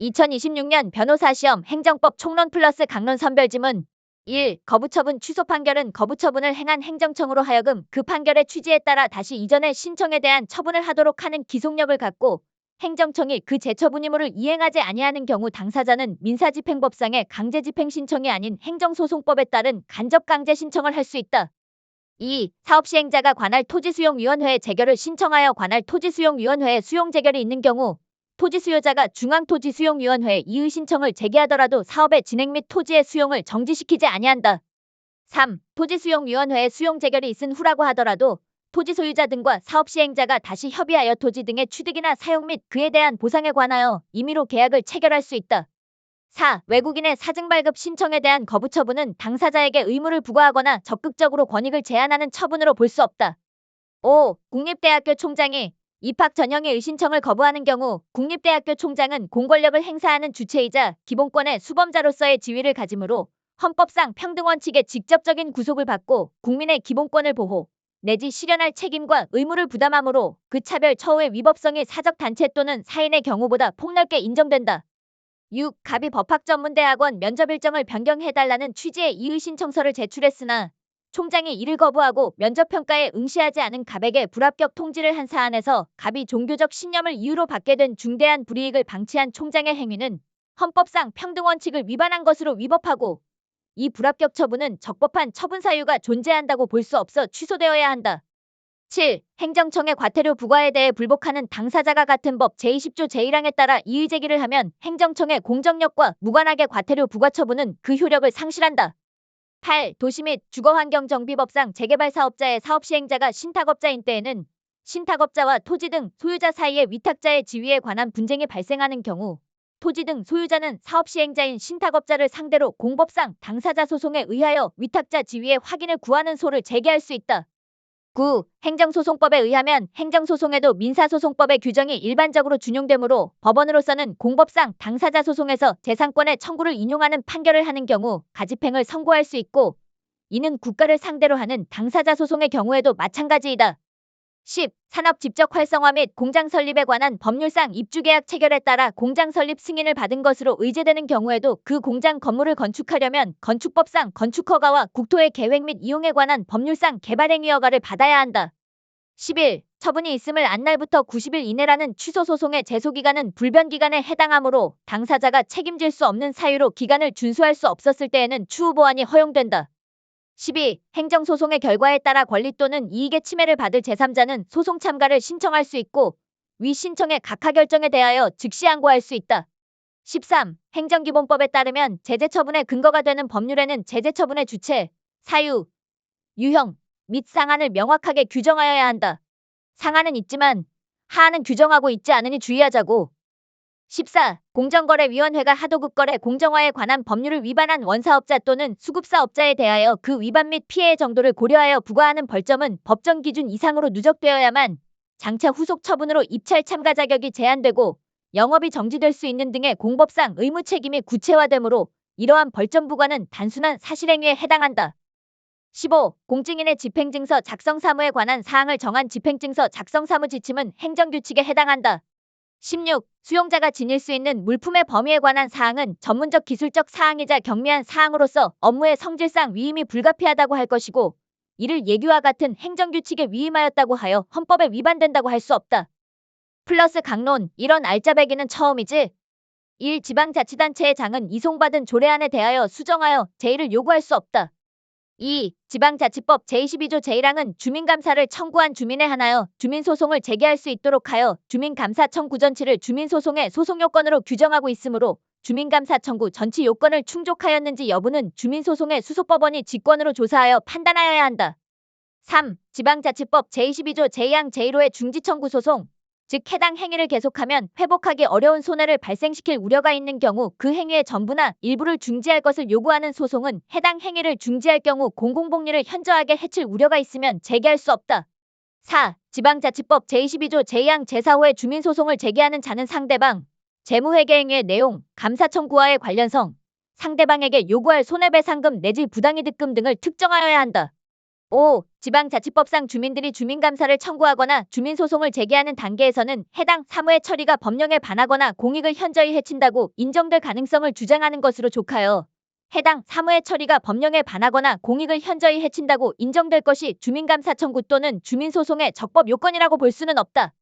2026년 변호사 시험 행정법 총론 플러스 강론 선별지문 1. 거부처분 취소 판결은 거부처분을 행한 행정청으로 하여금 그 판결의 취지에 따라 다시 이전의 신청에 대한 처분을 하도록 하는 기속력을 갖고 행정청이 그 재처분 의무를 이행하지 아니하는 경우 당사자는 민사집행법상의 강제집행 신청이 아닌 행정소송법에 따른 간접강제 신청을 할 수 있다. 2. 사업시행자가 관할 토지수용위원회에 재결을 신청하여 관할 토지수용위원회에 수용재결이 있는 경우 토지수요자가 중앙토지수용위원회에 이의 신청을 제기하더라도 사업의 진행 및 토지의 수용을 정지시키지 아니한다. 3. 토지수용위원회에 수용재결이 있은 후라고 하더라도 토지소유자 등과 사업시행자가 다시 협의하여 토지 등의 취득이나 사용 및 그에 대한 보상에 관하여 임의로 계약을 체결할 수 있다. 4. 외국인의 사증발급 신청에 대한 거부처분은 당사자에게 의무를 부과하거나 적극적으로 권익을 제한하는 처분으로 볼 수 없다. 5. 국립대학교 총장이 입학 전형의 의신청을 거부하는 경우 국립대학교 총장은 공권력을 행사하는 주체이자 기본권의 수범자로서의 지위를 가지므로 헌법상 평등원칙의 직접적인 구속을 받고 국민의 기본권을 보호 내지 실현할 책임과 의무를 부담하므로 그 차별 처우의 위법성이 사적단체 또는 사인의 경우보다 폭넓게 인정된다. 6. 갑이 법학전문대학원 면접 일정을 변경해달라는 취지의 이의 신청서를 제출했으나 총장이 이를 거부하고 면접평가에 응시하지 않은 갑에게 불합격 통지를 한 사안에서 갑이 종교적 신념을 이유로 받게 된 중대한 불이익을 방치한 총장의 행위는 헌법상 평등원칙을 위반한 것으로 위법하고 이 불합격 처분은 적법한 처분 사유가 존재한다고 볼 수 없어 취소되어야 한다. 7. 행정청의 과태료 부과에 대해 불복하는 당사자가 같은 법 제20조 제1항에 따라 이의 제기를 하면 행정청의 공정력과 무관하게 과태료 부과 처분은 그 효력을 상실한다. 8. 도시 및 주거환경정비법상 재개발 사업자의 사업시행자가 신탁업자인 때에는 신탁업자와 토지 등 소유자 사이의 위탁자의 지위에 관한 분쟁이 발생하는 경우 토지 등 소유자는 사업시행자인 신탁업자를 상대로 공법상 당사자 소송에 의하여 위탁자 지위의 확인을 구하는 소를 제기할 수 있다. 9. 행정소송법에 의하면 행정소송에도 민사소송법의 규정이 일반적으로 준용되므로 법원으로서는 공법상 당사자 소송에서 재산권의 청구를 인용하는 판결을 하는 경우 가집행을 선고할 수 있고 이는 국가를 상대로 하는 당사자 소송의 경우에도 마찬가지이다. 10. 산업 집적 활성화 및 공장 설립에 관한 법률상 입주계약 체결에 따라 공장 설립 승인을 받은 것으로 의제되는 경우에도 그 공장 건물을 건축하려면 건축법상 건축허가와 국토의 계획 및 이용에 관한 법률상 개발행위 허가를 받아야 한다. 11. 처분이 있음을 안 날부터 90일 이내라는 취소소송의 제소기간은 불변기간에 해당하므로 당사자가 책임질 수 없는 사유로 기간을 준수할 수 없었을 때에는 추후 보완이 허용된다. 12. 행정소송의 결과에 따라 권리 또는 이익의 침해를 받을 제3자는 소송 참가를 신청할 수 있고 위 신청의 각하 결정에 대하여 즉시 항고할 수 있다. 13. 행정기본법에 따르면 제재처분의 근거가 되는 법률에는 제재처분의 주체, 사유, 유형 및 상한을 명확하게 규정하여야 한다. 상한은 있지만 하한은 규정하고 있지 않으니 주의하자고. 14. 공정거래위원회가 하도급거래 공정화에 관한 법률을 위반한 원사업자 또는 수급사업자에 대하여 그 위반 및 피해의 정도를 고려하여 부과하는 벌점은 법정 기준 이상으로 누적되어야만 장차 후속 처분으로 입찰 참가 자격이 제한되고 영업이 정지될 수 있는 등의 공법상 의무 책임이 구체화되므로 이러한 벌점 부과는 단순한 사실행위에 해당한다. 15. 공증인의 집행증서 작성 사무에 관한 사항을 정한 집행증서 작성 사무 지침은 행정규칙에 해당한다. 16. 수용자가 지닐 수 있는 물품의 범위에 관한 사항은 전문적 기술적 사항이자 경미한 사항으로서 업무의 성질상 위임이 불가피하다고 할 것이고 이를 예규와 같은 행정규칙에 위임하였다고 하여 헌법에 위반된다고 할 수 없다. 플러스 강론 이런 알짜배기는 처음이지. 1. 지방자치단체의 장은 이송받은 조례안에 대하여 수정하여 제의를 요구할 수 없다. 2. 지방자치법 제22조 제1항은 주민감사를 청구한 주민에 한하여 주민소송을 제기할 수 있도록 하여 주민감사 청구 전치를 주민소송의 소송요건으로 규정하고 있으므로 주민감사 청구 전치 요건을 충족하였는지 여부는 주민소송의 수속법원이 직권으로 조사하여 판단하여야 한다. 3. 지방자치법 제22조 제2항 제1호의 중지청구 소송 즉 해당 행위를 계속하면 회복하기 어려운 손해를 발생시킬 우려가 있는 경우 그 행위의 전부나 일부를 중지할 것을 요구하는 소송은 해당 행위를 중지할 경우 공공복리를 현저하게 해칠 우려가 있으면 제기할 수 없다. 4. 지방자치법 제22조 제2항 제4호의 주민소송을 제기하는 자는 상대방, 재무회계 행위의 내용, 감사 청구와의 관련성, 상대방에게 요구할 손해배상금 내지 부당이득금 등을 특정하여야 한다. 5. 지방자치법상 주민들이 주민감사를 청구하거나 주민소송을 제기하는 단계에서는 해당 사무의 처리가 법령에 반하거나 공익을 현저히 해친다고 인정될 가능성을 주장하는 것으로 족하여 해당 사무의 처리가 법령에 반하거나 공익을 현저히 해친다고 인정될 것이 주민감사 청구 또는 주민소송의 적법 요건이라고 볼 수는 없다.